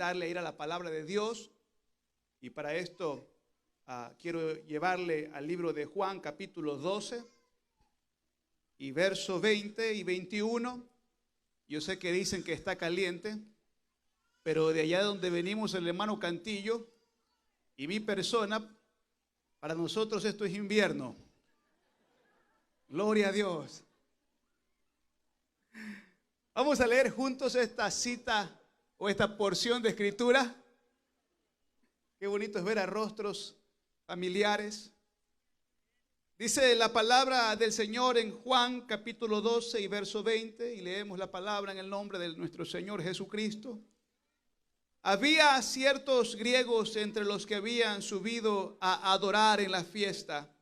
invitarle a ir a la palabra de Dios. Y para esto quiero llevarle al libro de Juan, capítulo 12, y verso 20 y 21. Yo sé que dicen que está caliente, pero de allá de donde venimos, el hermano Cantillo y mi persona, para nosotros esto es invierno. Gloria a Dios. Vamos a leer juntos esta cita o esta porción de escritura. Qué bonito es ver a rostros familiares. Dice la palabra del Señor en Juan capítulo 12 y verso 20, y leemos la palabra en el nombre de nuestro Señor Jesucristo. Había ciertos griegos entre los que habían subido a adorar en la fiesta.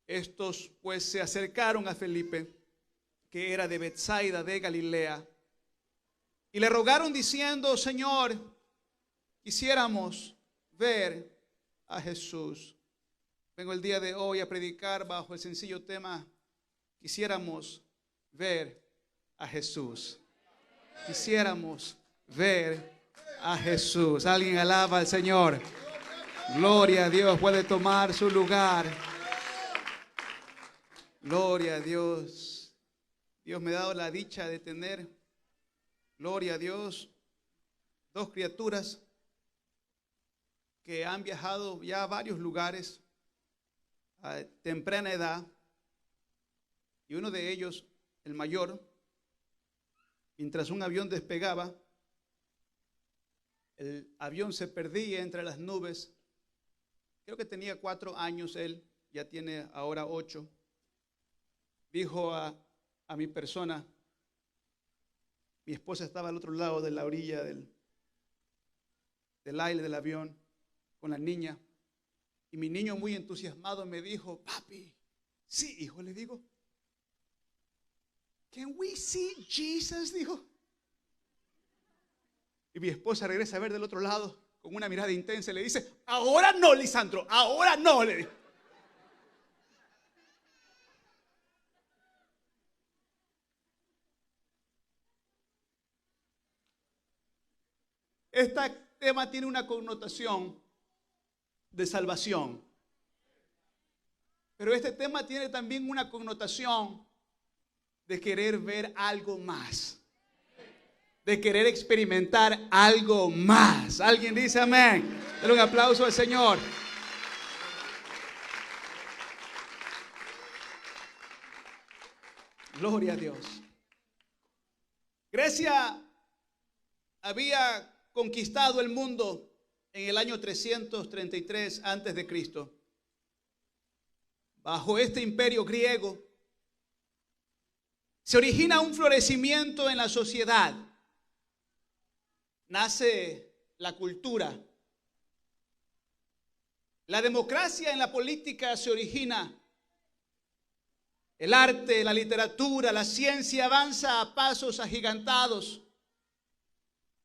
Estos pues se acercaron a Felipe, que era de Betsaida de Galilea, y le rogaron diciendo: Señor, quisiéramos ver a Jesús. Vengo el día de hoy a predicar bajo el sencillo tema: quisiéramos ver a Jesús. Quisiéramos ver a Jesús. Alguien alaba al Señor. Gloria a Dios. Puede tomar su lugar. Gloria a Dios. Dios me ha dado la dicha de tener, gloria a Dios, dos criaturas que han viajado ya a varios lugares a temprana edad, y uno de ellos, el mayor, mientras un avión despegaba, el avión se perdía entre las nubes. Creo que tenía 4 años él, ya tiene ahora 8. Dijo a mi persona, mi esposa estaba al otro lado de la orilla del aire del avión con la niña, y mi niño muy entusiasmado me dijo: papi, sí, hijo, le digo, can we see Jesus? Dijo. Y mi esposa regresa a ver del otro lado con una mirada intensa y le dice: ahora no, Lisandro, ahora no, le dijo. Este tema tiene una connotación de salvación, pero este tema tiene también una connotación de querer ver algo más, de querer experimentar algo más. ¿Alguien dice amén? Dale un aplauso al Señor. Gloria a Dios. Grecia había conquistado el mundo en el año 333 antes de Cristo. Bajo este imperio griego se origina un florecimiento en la sociedad. Nace la cultura. La democracia en la política se origina. El arte, la literatura, la ciencia avanza a pasos agigantados.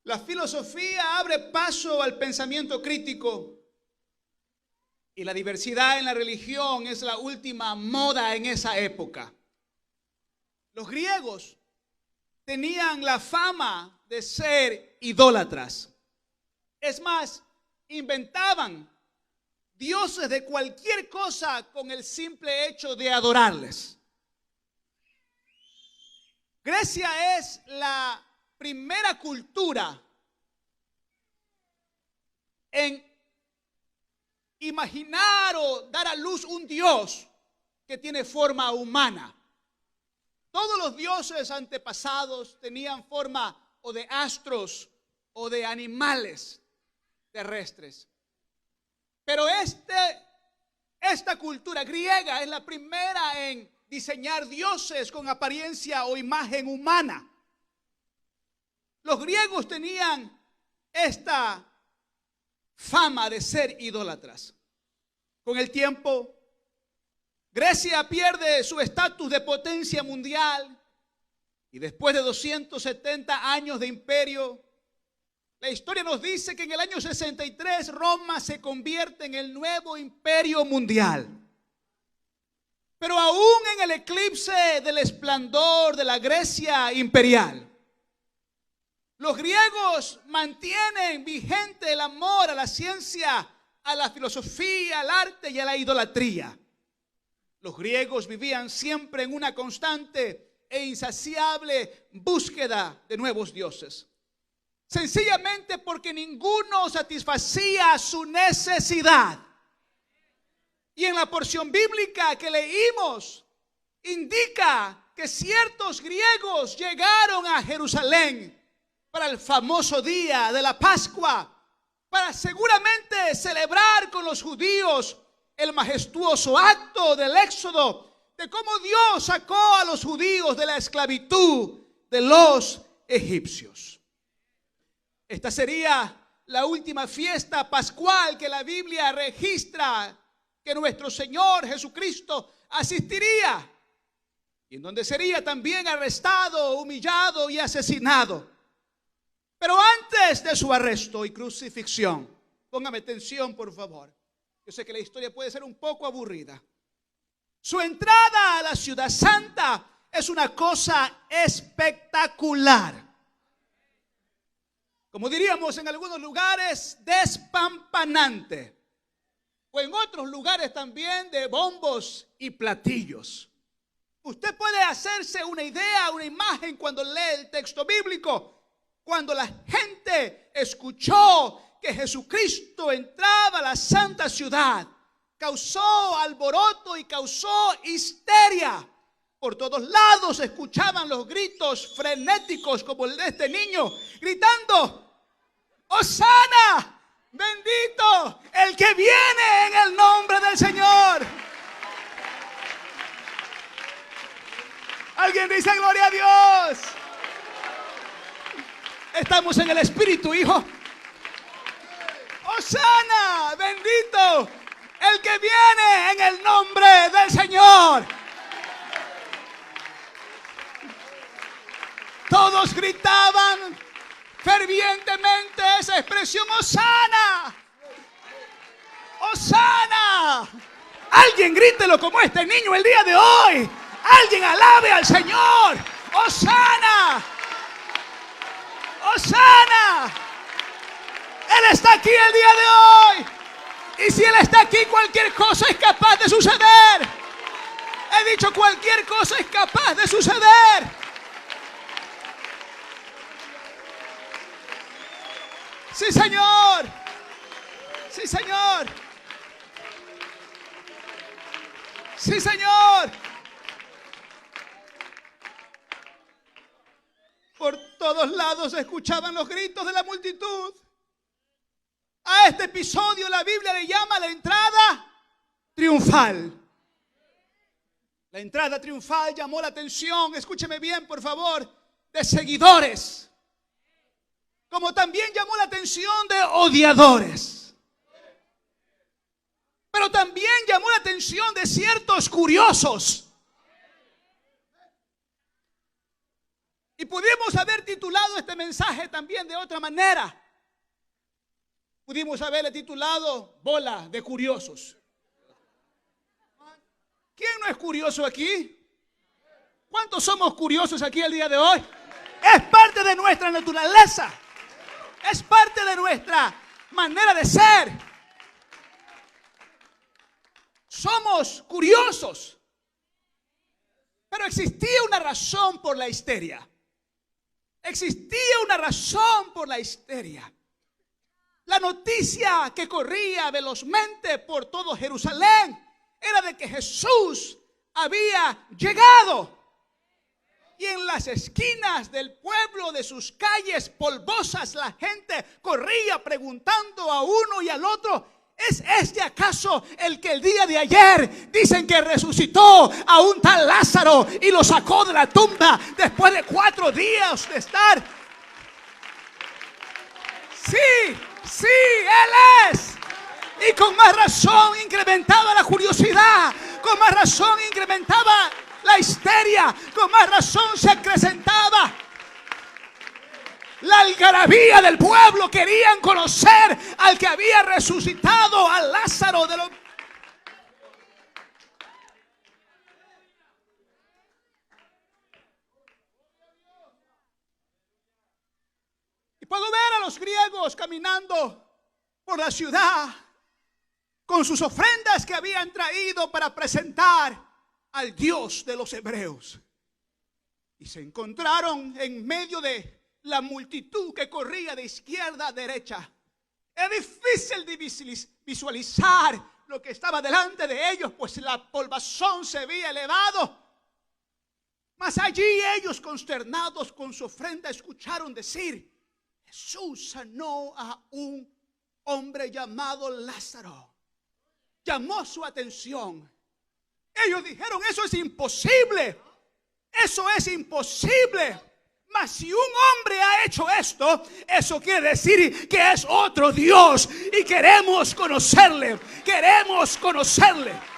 La filosofía abre paso al pensamiento crítico. Y la diversidad en la religión es la última moda en esa época. Los griegos tenían la fama de ser idólatras. Es más, inventaban dioses de cualquier cosa con el simple hecho de adorarles. Grecia es la primera cultura en imaginar o dar a luz un Dios que tiene forma humana. Todos los dioses antepasados tenían forma o de astros o de animales terrestres. Pero esta cultura griega es la primera en diseñar dioses con apariencia o imagen humana. Los griegos tenían esta fama de ser idólatras. Con el tiempo, Grecia pierde su estatus de potencia mundial, y después de 270 años de imperio, la historia nos dice que en el año 63 Roma se convierte en el nuevo imperio mundial. Pero aún en el eclipse del esplendor de la Grecia imperial, Los griegos mantienen vigente el amor a la ciencia, a la filosofía, al arte y a la idolatría. Los griegos vivían siempre en una constante e insaciable búsqueda de nuevos dioses. Sencillamente porque ninguno satisfacía su necesidad. Y en la porción bíblica que leímos, indica que ciertos griegos llegaron a Jerusalén para el famoso día de la Pascua, para seguramente celebrar con los judíos el majestuoso acto del éxodo, de cómo Dios sacó a los judíos de la esclavitud de los egipcios. Esta sería la última fiesta pascual que la Biblia registra que nuestro Señor Jesucristo asistiría, y en donde sería también arrestado, humillado y asesinado. Pero antes de su arresto y crucifixión, póngame atención por favor, yo sé que la historia puede ser un poco aburrida. Su entrada a la ciudad santa es una cosa espectacular. Como diríamos en algunos lugares, despampanante. O en otros lugares también de bombos y platillos. Usted puede hacerse una idea, una imagen cuando lee el texto bíblico. Cuando la gente escuchó que Jesucristo entraba a la santa ciudad, causó alboroto y causó histeria. Por todos lados se escuchaban los gritos frenéticos como el de este niño, gritando: ¡Hosana! ¡Bendito el que viene en el nombre del Señor! ¿Alguien dice gloria a Dios? Estamos en el Espíritu, hijo. ¡Hosana! ¡Bendito el que viene en el nombre del Señor! Todos gritaban fervientemente esa expresión: ¡Hosana! ¡Hosana! Alguien grítelo como este niño el día de hoy. Alguien alabe al Señor. ¡Hosana! ¡Hosana! Él está aquí el día de hoy. Y si Él está aquí, cualquier cosa es capaz de suceder. He dicho, cualquier cosa es capaz de suceder. Sí, Señor. Sí, Señor. Sí, Señor. Por todos lados se escuchaban los gritos de la multitud. A este episodio la Biblia le llama la entrada triunfal. La entrada triunfal llamó la atención, escúcheme bien por favor, de seguidores. Como también llamó la atención de odiadores. Pero también llamó la atención de ciertos curiosos. Y pudimos haber titulado este mensaje también de otra manera. Pudimos haberle titulado Bola de Curiosos. ¿Quién no es curioso aquí? ¿Cuántos somos curiosos aquí el día de hoy? Es parte de nuestra naturaleza. Es parte de nuestra manera de ser. Somos curiosos. Pero existía una razón por la histeria. Existía una razón por la histeria. La noticia que corría velozmente por todo Jerusalén era de que Jesús había llegado. Y en las esquinas del pueblo, de sus calles polvosas, la gente corría preguntando a uno y al otro: ¿es este acaso el que el día de ayer dicen que resucitó a un tal Lázaro y lo sacó de la tumba después de 4 días de estar? Sí, sí, Él es. Y con más razón incrementaba la curiosidad, con más razón incrementaba la histeria, con más razón se acrecentaba la algarabía del pueblo. Querían conocer al que había resucitado a Lázaro de los... los griegos caminando por la ciudad con sus ofrendas que habían traído para presentar al Dios de los hebreos. Y se encontraron en medio de la multitud que corría de izquierda a derecha. Es difícil de visualizar lo que estaba delante de ellos, pues la polvazón se había elevado. Mas allí ellos, consternados con su ofrenda, escucharon decir: Jesús sanó a un hombre llamado Lázaro. Llamó su atención. Ellos dijeron: eso es imposible. Eso es imposible. Mas si un hombre ha hecho esto, eso quiere decir que es otro Dios. Y queremos conocerle. Queremos conocerle.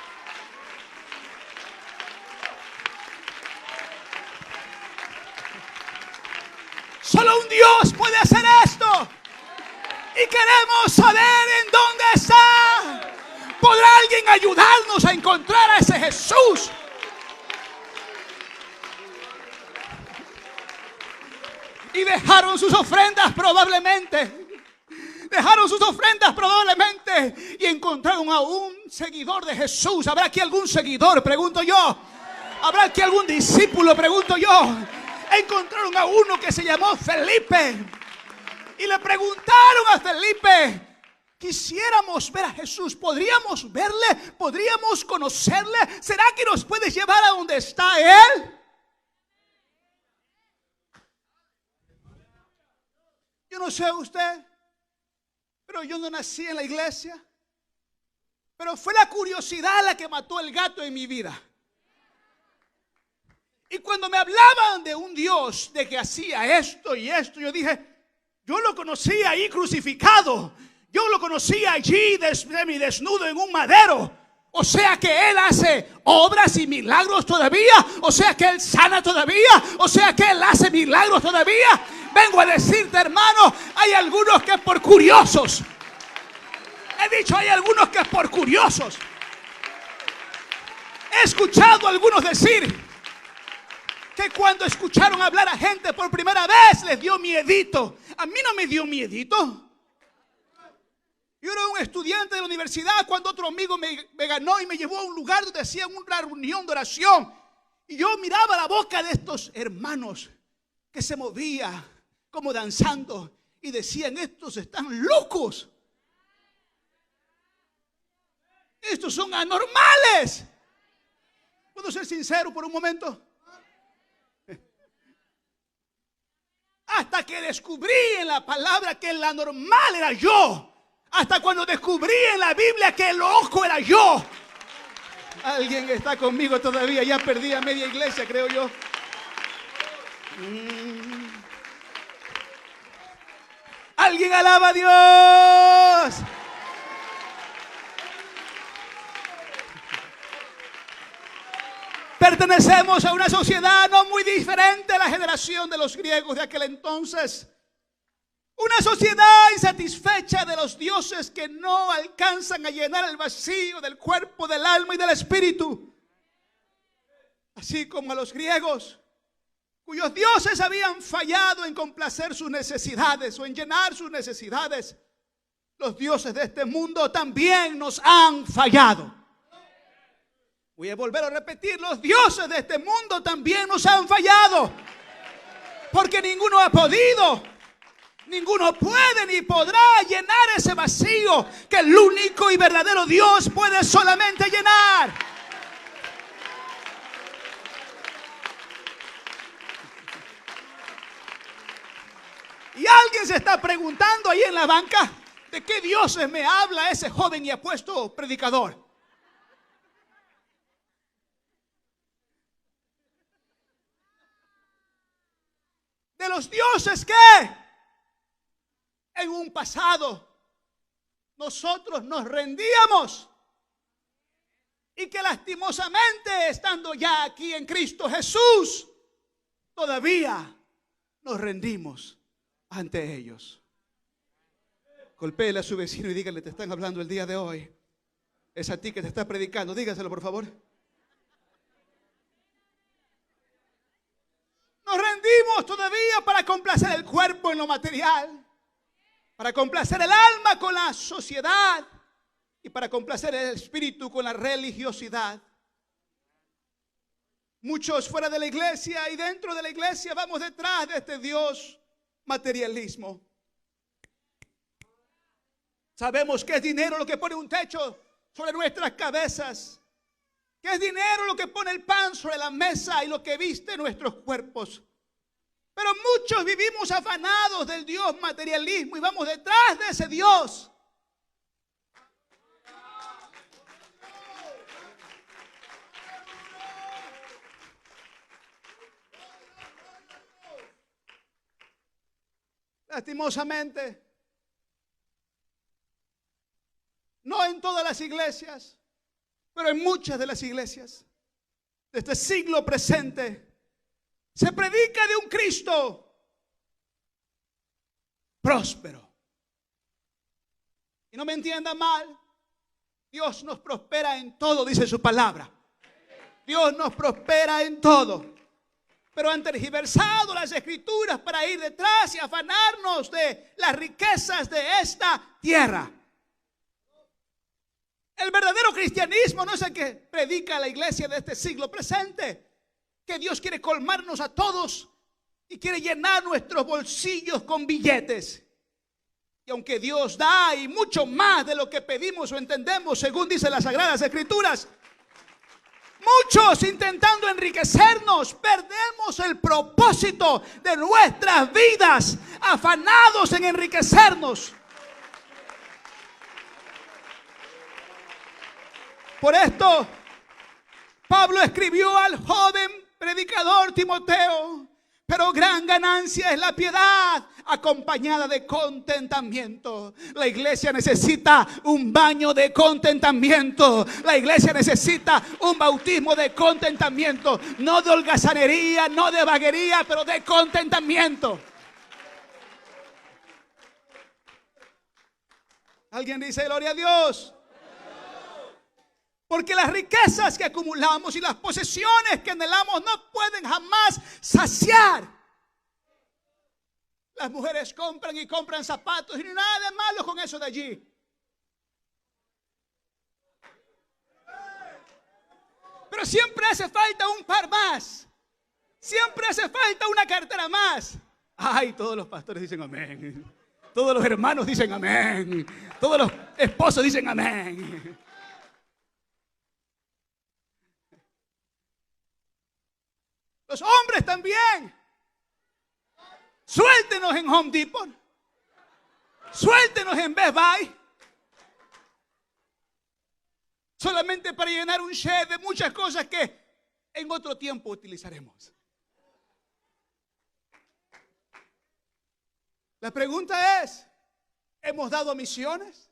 Solo un Dios puede hacer esto. Y queremos saber en dónde está. ¿Podrá alguien ayudarnos a encontrar a ese Jesús? Y dejaron sus ofrendas probablemente. Dejaron sus ofrendas probablemente. Y encontraron a un seguidor de Jesús. ¿Habrá aquí algún seguidor? Pregunto yo. ¿Habrá aquí algún discípulo? Pregunto yo. Encontraron a uno que se llamó Felipe. Y le preguntaron a Felipe: quisiéramos ver a Jesús. ¿Podríamos verle? ¿Podríamos conocerle? ¿Será que nos puedes llevar a donde está Él? Yo no sé usted, pero yo no nací en la iglesia. Pero fue la curiosidad la que mató el gato en mi vida. Y cuando me hablaban de un Dios, de que hacía esto y esto, yo dije: yo lo conocí ahí crucificado. Yo lo conocí allí semidesnudo en un madero. O sea que Él hace obras y milagros todavía. O sea que Él sana todavía. O sea que Él hace milagros todavía. Vengo a decirte, hermano, hay algunos que por curiosos. He dicho, hay algunos que por curiosos. He escuchado a algunos decir que cuando escucharon hablar a gente por primera vez les dio miedito. A mí no me dio miedito. Yo era un estudiante de la universidad cuando otro amigo me ganó y me llevó a un lugar donde hacían una reunión de oración. Y yo miraba la boca de estos hermanos que se movía como danzando y decían: estos están locos. Estos son anormales. ¿Puedo ser sincero por un momento? Hasta que descubrí en la palabra que el anormal era yo. Hasta cuando descubrí en la Biblia que el loco era yo. Alguien está conmigo todavía. Ya perdí a media iglesia, creo yo. Alguien alaba a Dios. Pertenecemos a una sociedad no muy diferente a la generación de los griegos de aquel entonces. Una sociedad insatisfecha de los dioses que no alcanzan a llenar el vacío del cuerpo, del alma y del espíritu. Así como a los griegos, cuyos dioses habían fallado en complacer sus necesidades o en llenar sus necesidades, los dioses de este mundo también nos han fallado. Voy a volver a repetir, los dioses de este mundo también nos han fallado. Porque ninguno ha podido, ninguno puede ni podrá llenar ese vacío que el único y verdadero Dios puede solamente llenar. Y alguien se está preguntando ahí en la banca: ¿de qué dioses me habla ese joven y apuesto predicador? De los dioses que en un pasado nosotros nos rendíamos y que lastimosamente, estando ya aquí en Cristo Jesús, todavía nos rendimos ante ellos. Golpéele a su vecino y dígale: te están hablando el día de hoy. Es a ti que te está predicando. Dígaselo, por favor. Nos rendimos todavía para complacer el cuerpo en lo material. para complacer el alma con la sociedad y para complacer el espíritu con la religiosidad. Muchos fuera de la iglesia y dentro de la iglesia vamos detrás de este Dios materialismo. Sabemos que es dinero lo que pone un techo sobre nuestras cabezas, que es dinero lo que pone el pan sobre la mesa y lo que viste nuestros cuerpos. Pero muchos vivimos afanados del Dios materialismo y vamos detrás de ese Dios. Lastimosamente, no en todas las iglesias, pero en muchas de las iglesias de este siglo presente se predica de un Cristo próspero. Y no me entiendan mal, Dios nos prospera en todo, dice su palabra. Dios nos prospera en todo. Pero han tergiversado las escrituras para ir detrás y afanarnos de las riquezas de esta tierra. El verdadero cristianismo no es el que predica la iglesia de este siglo presente, que Dios quiere colmarnos a todos y quiere llenar nuestros bolsillos con billetes. Y aunque Dios da y mucho más de lo que pedimos o entendemos, según dicen las Sagradas Escrituras, muchos intentando enriquecernos, perdemos el propósito de nuestras vidas, afanados en enriquecernos. Por esto, Pablo escribió al joven predicador Timoteo: pero gran ganancia es la piedad acompañada de contentamiento. La iglesia necesita un baño de contentamiento. La iglesia necesita un bautismo de contentamiento. No de holgazanería, no de vaguería, pero de contentamiento. ¿Alguien dice gloria a Dios? Porque las riquezas que acumulamos y las posesiones que anhelamos no pueden jamás saciar. Las mujeres compran y compran zapatos y no hay nada de malo con eso de allí. Pero siempre hace falta un par más. Siempre hace falta una cartera más. Ay, todos los pastores dicen amén. Todos los hermanos dicen amén. Todos los esposos dicen amén. Los hombres también. Suéltenos en Home Depot. Suéltenos en Best Buy. Solamente para llenar un shed de muchas cosas que en otro tiempo utilizaremos. La pregunta es, ¿hemos dado misiones?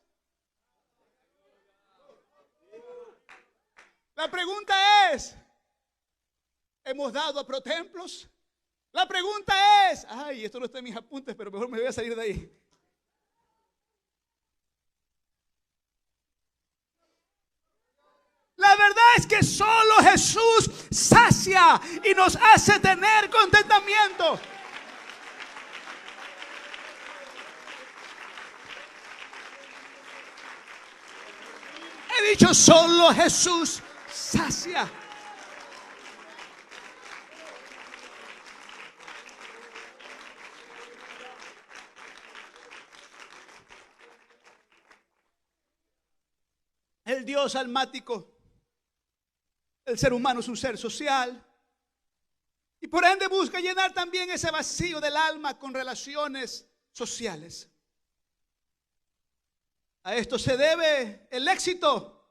La pregunta es, ¿hemos dado a protemplos? La pregunta es, ay, esto no está en mis apuntes, pero mejor me voy a salir de ahí. La verdad es que solo Jesús sacia y nos hace tener contentamiento. He dicho, solo Jesús sacia. El Dios almático, el ser humano es un ser social y por ende busca llenar también ese vacío del alma con relaciones sociales. A esto se debe el éxito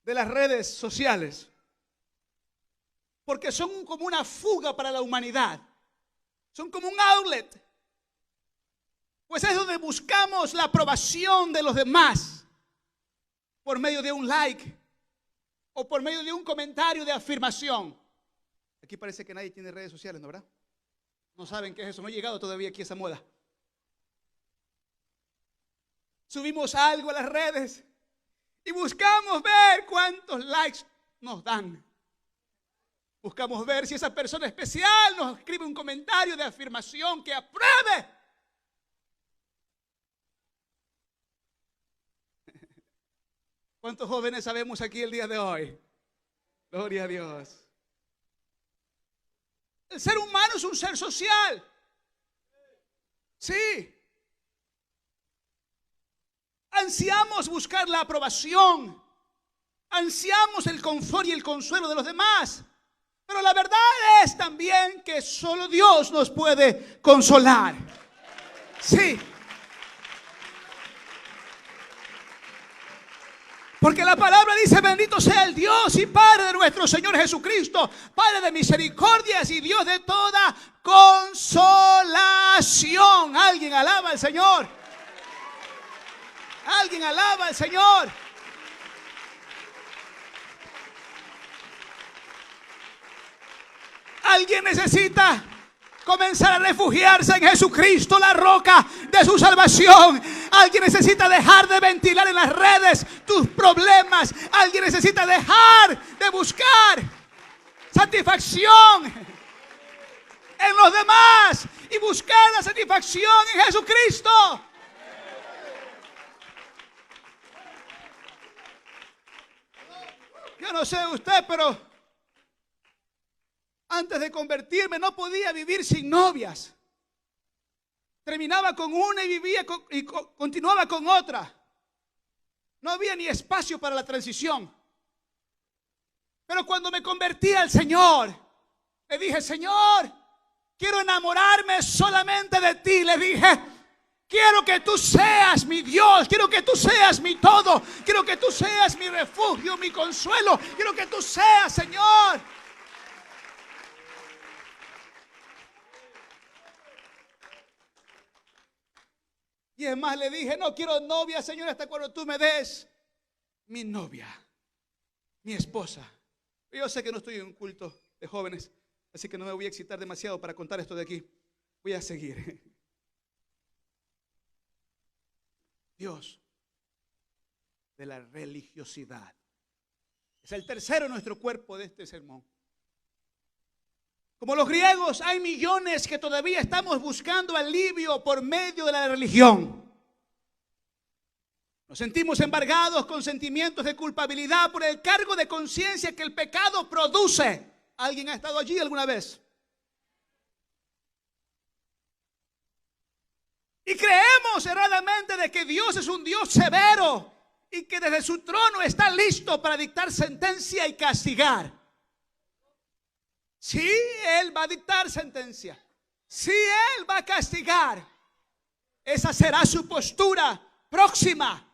de las redes sociales, porque son como una fuga para la humanidad, son como un outlet, pues es donde buscamos la aprobación de los demás. Por medio de un like o por medio de un comentario de afirmación. Aquí parece que nadie tiene redes sociales, ¿no, verdad? No saben qué es eso, no ha llegado todavía aquí esa moda. Subimos algo a las redes y buscamos ver cuántos likes nos dan. Buscamos ver si esa persona especial nos escribe un comentario de afirmación que apruebe. ¿Cuántos jóvenes sabemos aquí el día de hoy? Gloria a Dios. El ser humano es un ser social. Sí. Ansiamos buscar la aprobación. Ansiamos el confort y el consuelo de los demás. Pero la verdad es también que solo Dios nos puede consolar. Sí. Porque la palabra dice: bendito sea el Dios y Padre de nuestro Señor Jesucristo, Padre de misericordias y Dios de toda consolación. Alguien alaba al Señor. Alguien alaba al Señor. Alguien necesita comenzar a refugiarse en Jesucristo, la roca de su salvación. Alguien necesita dejar de ventilar en las redes tus problemas. Alguien necesita dejar de buscar satisfacción en los demás y buscar la satisfacción en Jesucristo. Yo no sé usted, pero antes de convertirme no podía vivir sin novias. Terminaba con una y vivía y continuaba con otra. No había ni espacio para la transición. Pero cuando me convertí al Señor, le dije: Señor, quiero enamorarme solamente de ti. Le dije: quiero que tú seas mi Dios, quiero que tú seas mi todo, quiero que tú seas mi refugio, mi consuelo, quiero que tú seas, Señor. Y es más, le dije: no quiero novia, Señor, hasta cuando tú me des mi novia, mi esposa. Yo sé que no estoy en un culto de jóvenes, así que no me voy a excitar demasiado para contar esto de aquí. Voy a seguir. Dios de la religiosidad es el tercero en nuestro cuerpo de este sermón. Como los griegos, hay millones que todavía estamos buscando alivio por medio de la religión. Nos sentimos embargados con sentimientos de culpabilidad por el cargo de conciencia que el pecado produce. ¿Alguien ha estado allí alguna vez? Y creemos erradamente de que Dios es un Dios severo y que desde su trono está listo para dictar sentencia y castigar. Sí, Él va a dictar sentencia. Sí, Él va a castigar. Esa será su postura próxima.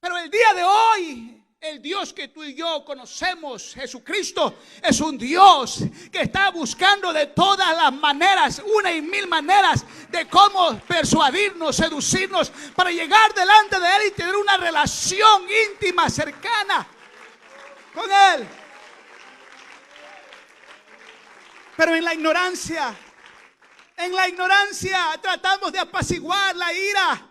Pero el día de hoy, el Dios que tú y yo conocemos, Jesucristo, es un Dios que está buscando de todas las maneras, una y mil maneras, de cómo persuadirnos, seducirnos, para llegar delante de Él y tener una relación íntima, cercana con Él. Pero en la ignorancia tratamos de apaciguar la ira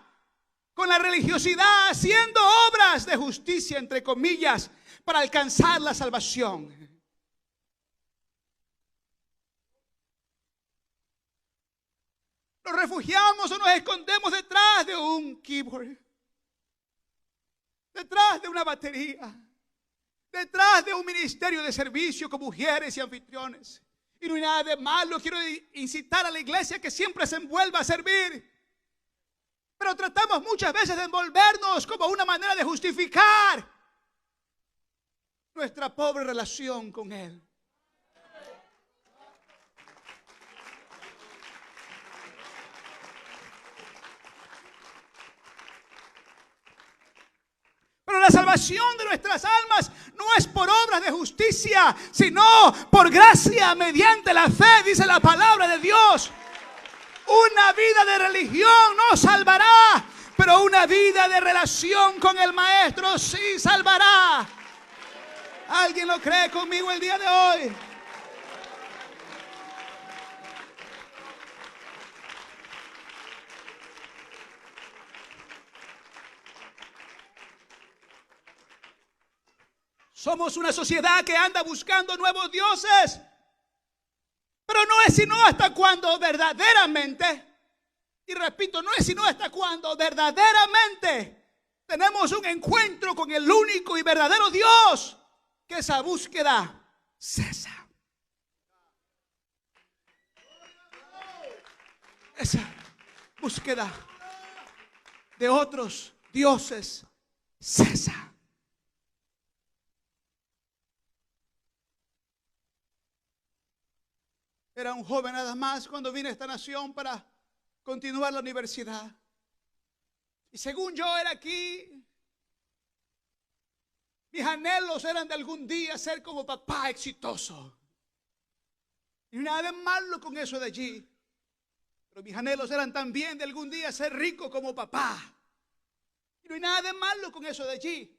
con la religiosidad, haciendo obras de justicia, entre comillas, para alcanzar la salvación. Nos refugiamos o nos escondemos detrás de un keyboard, detrás de una batería, detrás de un ministerio de servicio con mujeres y anfitriones. Y no hay nada de malo. Quiero incitar a la iglesia que siempre se envuelva a servir. Pero tratamos muchas veces de envolvernos como una manera de justificar nuestra pobre relación con Él. Pero la salvación de nuestras almas no es por obras de justicia, sino por gracia mediante la fe, dice la palabra de Dios. Una vida de religión no salvará, pero una vida de relación con el Maestro sí salvará. ¿Alguien lo cree conmigo el día de hoy? Somos una sociedad que anda buscando nuevos dioses. Pero no es sino hasta cuando verdaderamente, y repito, no es sino hasta cuando verdaderamente tenemos un encuentro con el único y verdadero Dios, que esa búsqueda cesa. Esa búsqueda de otros dioses cesa. Era un joven nada más cuando vine a esta nación para continuar la universidad. Y según yo era aquí, mis anhelos eran de algún día ser como papá exitoso. Y nada de malo con eso de allí. Pero mis anhelos eran también de algún día ser rico como papá. Y no hay nada de malo con eso de allí.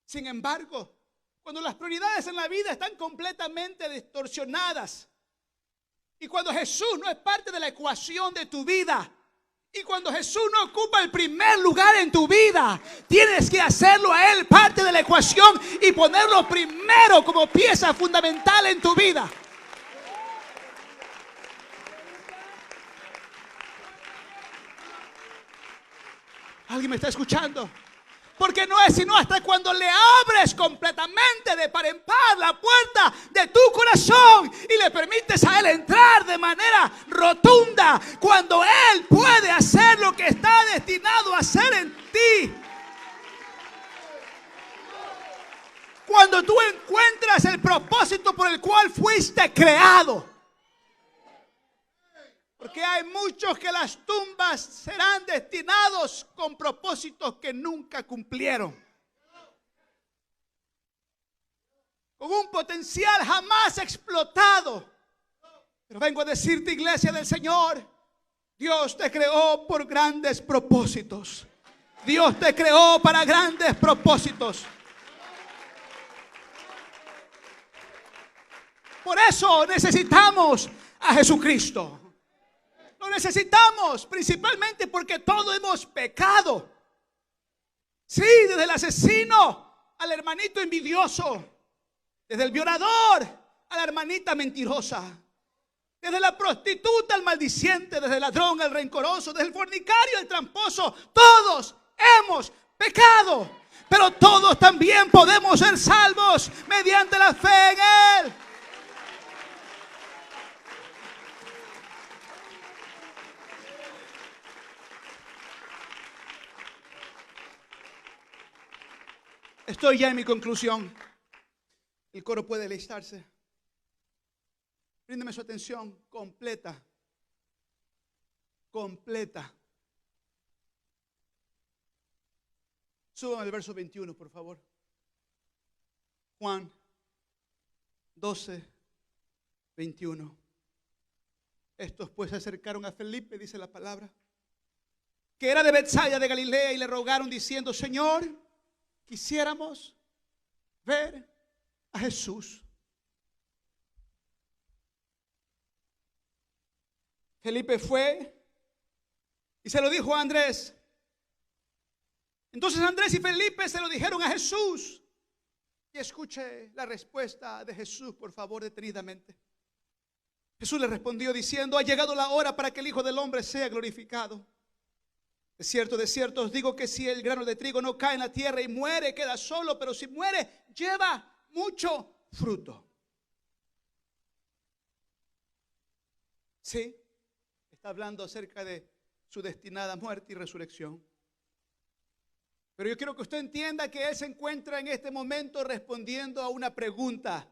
Sin embargo, cuando las prioridades en la vida están completamente distorsionadas, y cuando Jesús no es parte de la ecuación de tu vida, y cuando Jesús no ocupa el primer lugar en tu vida, tienes que hacerlo a Él parte de la ecuación y ponerlo primero como pieza fundamental en tu vida. ¿Alguien me está escuchando? Porque no es sino hasta cuando le abres completamente de par en par la puerta de tu corazón y le permites a Él entrar de manera rotunda, cuando Él puede hacer lo que está destinado a hacer en ti. Cuando tú encuentras el propósito por el cual fuiste creado. Porque hay muchos que las tumbas serán destinados con propósitos que nunca cumplieron. Con un potencial jamás explotado. Pero vengo a decirte, iglesia del Señor, Dios te creó por grandes propósitos. Dios te creó para grandes propósitos. Por eso necesitamos a Jesucristo. Lo necesitamos principalmente porque todos hemos pecado. Sí, desde el asesino al hermanito envidioso, desde el violador a la hermanita mentirosa, desde la prostituta al maldiciente, desde el ladrón al rencoroso, desde el fornicario al tramposo. Todos hemos pecado, pero todos también podemos ser salvos mediante la fe en Él. Estoy ya en mi conclusión. El coro puede alistarse. Bríndeme su atención completa. Completa. Suban al verso 21, por favor. Juan 12, 21. Estos pues se acercaron a Felipe, dice la palabra, que era de Betsaida de Galilea, y le rogaron diciendo: Señor, quisiéramos ver a Jesús. Felipe fue y se lo dijo a Andrés. Entonces Andrés y Felipe se lo dijeron a Jesús. Y escuche la respuesta de Jesús, por favor, detenidamente. Jesús le respondió diciendo: ha llegado la hora para que el Hijo del Hombre sea glorificado. De cierto os digo que si el grano de trigo no cae en la tierra y muere, queda solo, pero si muere, lleva mucho fruto. Sí, está hablando acerca de su destinada muerte y resurrección. Pero yo quiero que usted entienda que Él se encuentra en este momento respondiendo a una pregunta.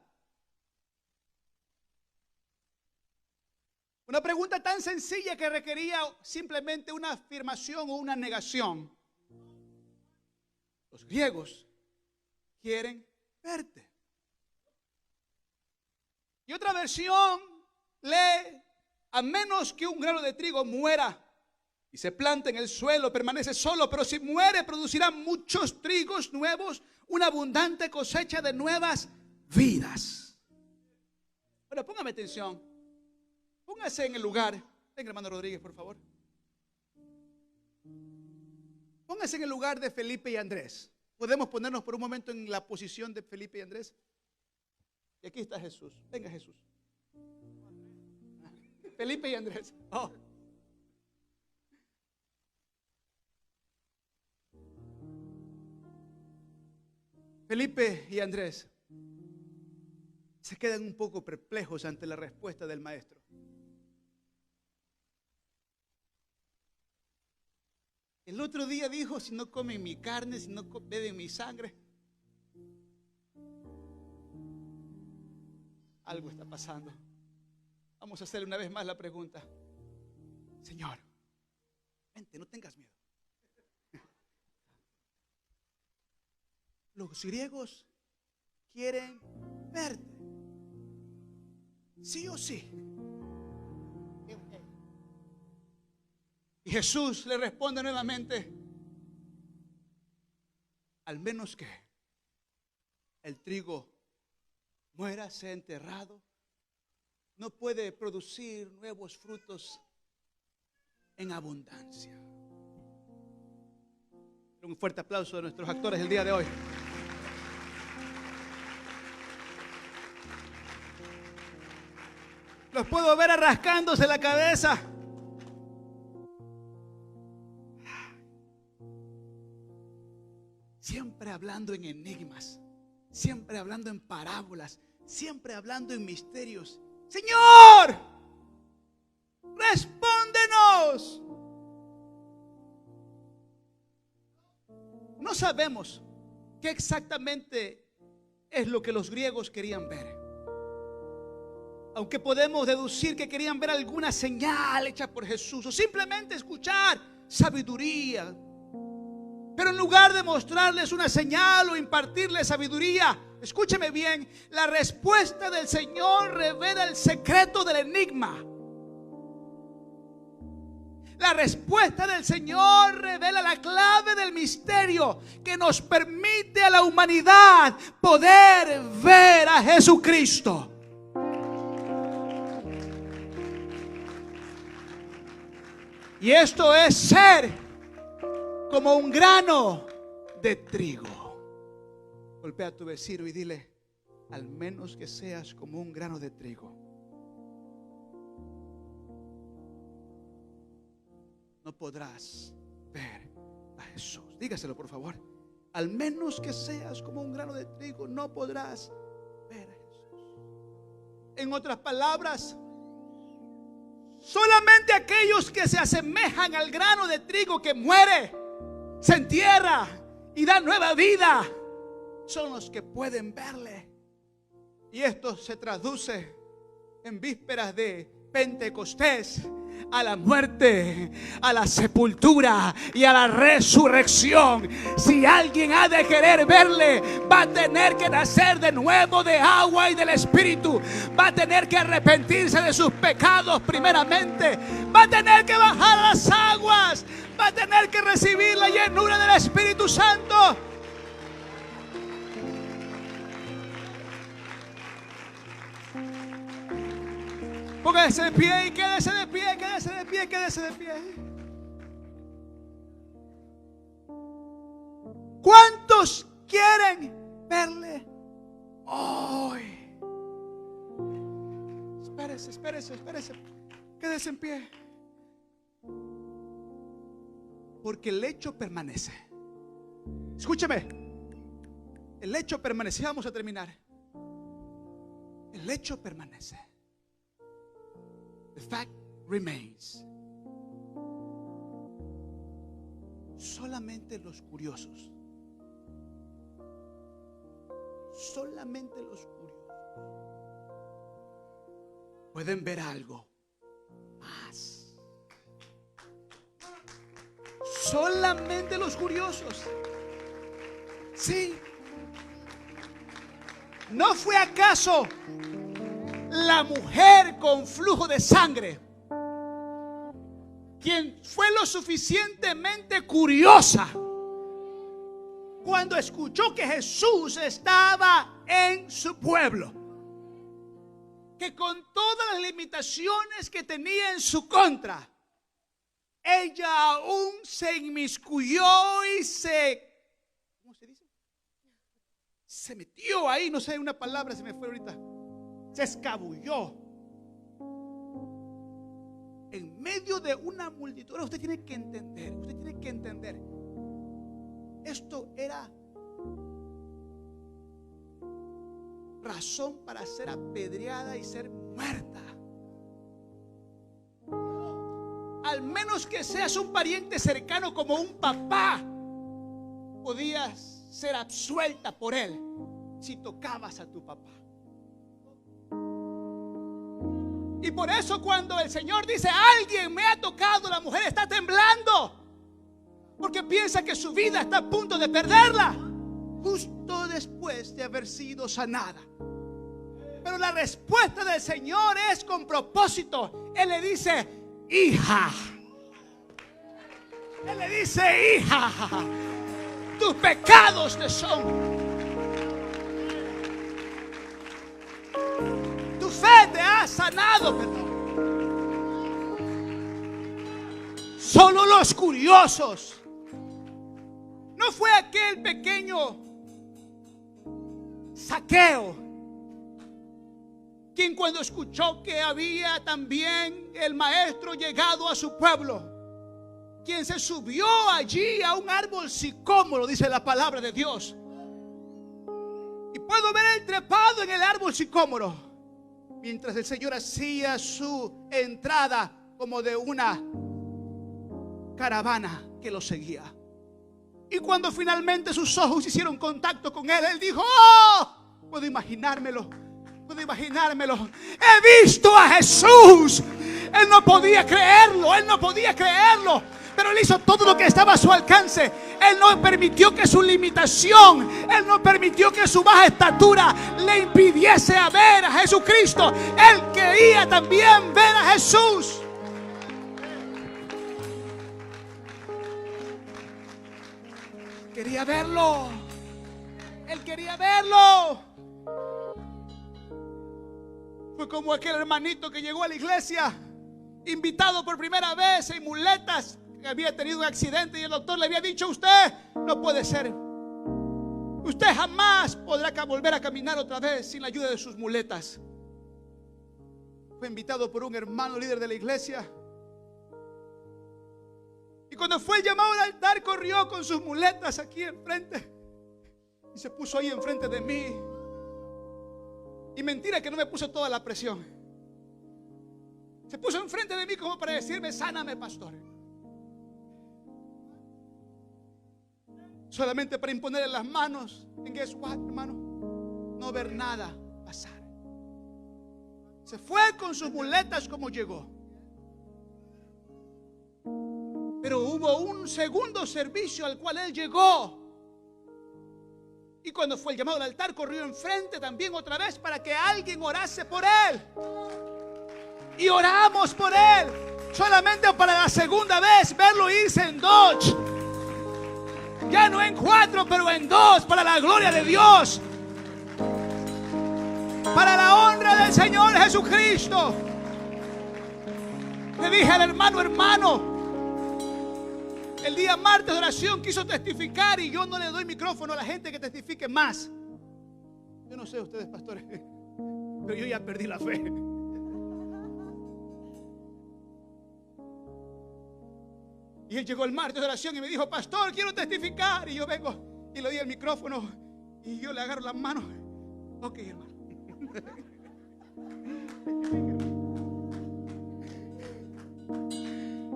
Una pregunta tan sencilla que requería simplemente una afirmación o una negación. Los griegos quieren verte. Y otra versión lee: a menos que un grano de trigo muera y se plante en el suelo, permanece solo, pero si muere, producirá muchos trigos nuevos, una abundante cosecha de nuevas vidas. Bueno, póngame atención. Póngase en el lugar. Venga, hermano Rodríguez, por favor. Póngase en el lugar de Felipe y Andrés. ¿Podemos ponernos por un momento en la posición de Felipe y Andrés? Y aquí está Jesús. Venga, Jesús. Felipe y Andrés. Oh. Felipe y Andrés se quedan un poco perplejos ante la respuesta del maestro. El otro día dijo: si no comen mi carne, si no beben mi sangre. Algo está pasando. Vamos a hacer una vez más la pregunta. Señor, vente, no tengas miedo. Los griegos quieren verte, sí o sí. Y Jesús le responde nuevamente: al menos que el trigo muera, sea enterrado, no puede producir nuevos frutos en abundancia. Un fuerte aplauso a nuestros actores del día de hoy. Los puedo ver rascándose la cabeza. Siempre hablando en enigmas, siempre hablando en parábolas, siempre hablando en misterios. Señor, respóndenos. No sabemos qué exactamente es lo que los griegos querían ver, aunque podemos deducir que querían ver alguna señal hecha por Jesús o simplemente escuchar sabiduría. Pero en lugar de mostrarles una señal o impartirles sabiduría, escúcheme bien, la respuesta del Señor revela el secreto del enigma. La respuesta del Señor revela la clave del misterio que nos permite a la humanidad poder ver a Jesucristo. Y esto es ser como un grano de trigo. Golpea a tu vecino y dile: al menos que seas como un grano de trigo. No podrás ver a Jesús. Dígaselo, por favor. Al menos que seas como un grano de trigo, no podrás ver a Jesús. En otras palabras, solamente aquellos que se asemejan al grano de trigo que muere, se entierra y da nueva vida, son los que pueden verle. Y esto se traduce en vísperas de Pentecostés a la muerte, a la sepultura y a la resurrección. Si alguien ha de querer verle, va a tener que nacer de nuevo de agua y del Espíritu. Va a tener que arrepentirse de sus pecados primeramente. Va a tener que bajar a las aguas. Va a tener que recibir la llenura del Espíritu Santo. Póngase de pie y quédese de pie, quédese de pie, quédese de pie. ¿Cuántos quieren verle hoy? Espérese, espérese, espérese. Quédese en pie. Porque el hecho permanece. Escúcheme. El hecho permanece. Vamos a terminar. El hecho permanece. The fact remains. Solamente los curiosos, solamente los curiosos pueden ver algo más. Solamente los curiosos. Sí. ¿No fue acaso la mujer con flujo de sangre quien fue lo suficientemente curiosa cuando escuchó que Jesús estaba en su pueblo, que con todas las limitaciones que tenía en su contra, ella aún se inmiscuyó y ¿cómo se dice? Se metió ahí, no sé, una palabra se me fue ahorita. Se escabulló en medio de una multitud. Ahora usted tiene que entender, esto era razón para ser apedreada y ser muerta. Al menos que seas un pariente cercano como un papá, podías ser absuelta por él si tocabas a tu papá. Y por eso cuando el Señor dice: alguien me ha tocado, la mujer está temblando, porque piensa que su vida está a punto de perderla, justo después de haber sido sanada. Pero la respuesta del Señor es con propósito. Él le dice: hija. Él le dice: hija, tus pecados te son. Tu fe te ha sanado, perdón. Solo los curiosos. No fue aquel pequeño Zaqueo quien, cuando escuchó que había también el maestro llegado a su pueblo, quien se subió allí a un árbol sicómoro, dice la palabra de Dios. Y puedo ver el trepado en el árbol sicómoro, mientras el Señor hacía su entrada como de una caravana que lo seguía. Y cuando finalmente sus ojos hicieron contacto con él, él dijo: oh, puedo imaginármelo. He visto a Jesús. Él no podía creerlo. Pero él hizo todo lo que estaba a su alcance. Él no permitió que su limitación, él no permitió que su baja estatura le impidiese a ver a Jesucristo. Él quería también ver a Jesús. Quería verlo. Él quería verlo. Fue como aquel hermanito que llegó a la iglesia, invitado por primera vez en muletas, que había tenido un accidente y el doctor le había dicho: usted no puede ser. Usted jamás podrá volver a caminar otra vez sin la ayuda de sus muletas. Fue invitado por un hermano líder de la iglesia. Y cuando fue llamado al altar, corrió con sus muletas aquí enfrente y se puso ahí enfrente de mí. Y mentira que no me puso toda la presión. Se puso enfrente de mí como para decirme: sáname, pastor. Solamente para imponerle las manos. En guess what, hermano, no ver nada pasar. Se fue con sus muletas como llegó. Pero hubo un segundo servicio al cual él llegó. Y cuando fue el llamado al altar, corrió enfrente también otra vez para que alguien orase por él. Y oramos por él. Solamente para la segunda vez verlo irse en Dodge. Ya no en 4, pero en 2, para la gloria de Dios. Para la honra del Señor Jesucristo. Le dije al hermano, el día martes de oración quiso testificar y yo no le doy micrófono a la gente que testifique más. Yo no sé ustedes, pastores, pero yo ya perdí la fe. Y él llegó el martes de oración y me dijo: pastor, quiero testificar. Y yo vengo y le doy el micrófono y yo le agarro las manos. Ok, hermano.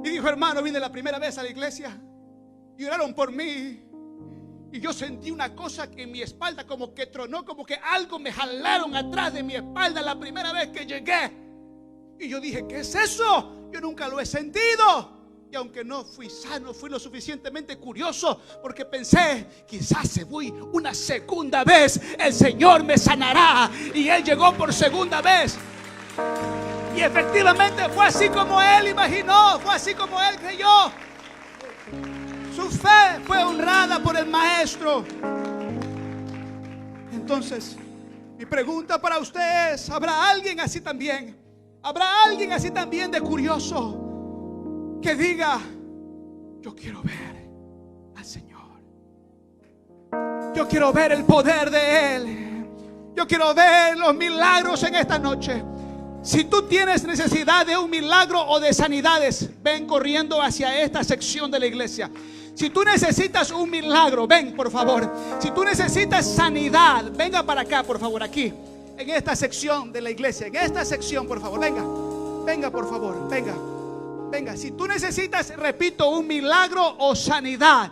Y dijo: hermano, vine la primera vez a la iglesia y oraron por mí. Y yo sentí una cosa que en mi espalda como que tronó, como que algo me jalaron atrás de mi espalda la primera vez que llegué. Y yo dije: ¿qué es eso? Yo nunca lo he sentido. Y aunque no fui sano, fui lo suficientemente curioso, porque pensé: quizás si voy una segunda vez, el Señor me sanará. Y Él llegó por segunda vez. Y efectivamente fue así como él imaginó, fue así como él creyó. Su fe fue honrada por el maestro. Entonces, mi pregunta para usted es: ¿habrá alguien así también? ¿Habrá alguien así también de curioso que diga: yo quiero ver al Señor, yo quiero ver el poder de Él, yo quiero ver los milagros en esta noche? Si tú tienes necesidad de un milagro o de sanidades, ven corriendo hacia esta sección de la iglesia. Si tú necesitas un milagro, ven por favor. Si tú necesitas sanidad, venga para acá por favor, aquí. en esta sección de la iglesia, en esta sección, por favor, venga, venga, por favor, venga, venga. Si tú necesitas, repito, un milagro o sanidad,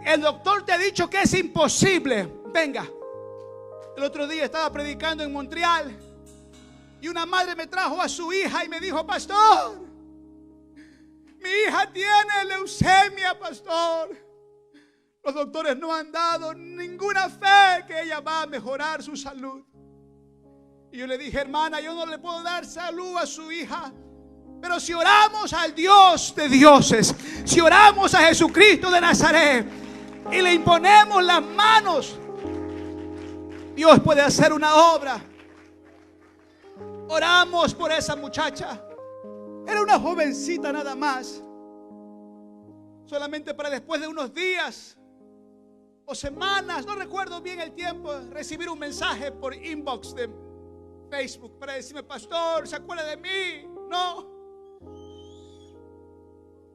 el doctor te ha dicho que es imposible, venga. El otro día estaba predicando en Montreal y una madre me trajo a su hija y me dijo: pastor, mi hija tiene leucemia, pastor. Los doctores no han dado ninguna fe que ella va a mejorar su salud. Y yo le dije: hermana, yo no le puedo dar salud a su hija, pero si oramos al Dios de dioses, si oramos a Jesucristo de Nazaret y le imponemos las manos, Dios puede hacer una obra. Oramos por esa muchacha. Era una jovencita nada más, solamente para después de unos días o semanas, no recuerdo bien el tiempo, recibir un mensaje por inbox de Facebook para decirme: pastor, ¿se acuerda de mí? No.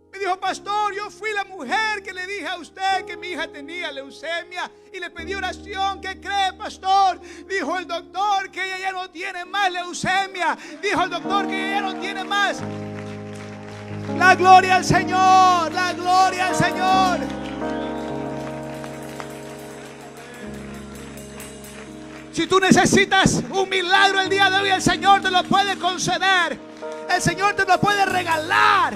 Me dijo: pastor, yo fui la mujer que le dije a usted que mi hija tenía leucemia y le pedí oración. ¿Qué cree, pastor? Dijo el doctor que ella ya no tiene más leucemia. Dijo el doctor que ella ya no tiene más. La gloria al Señor, la gloria al Señor. Si tú necesitas un milagro el día de hoy, el Señor te lo puede conceder. El Señor te lo puede regalar.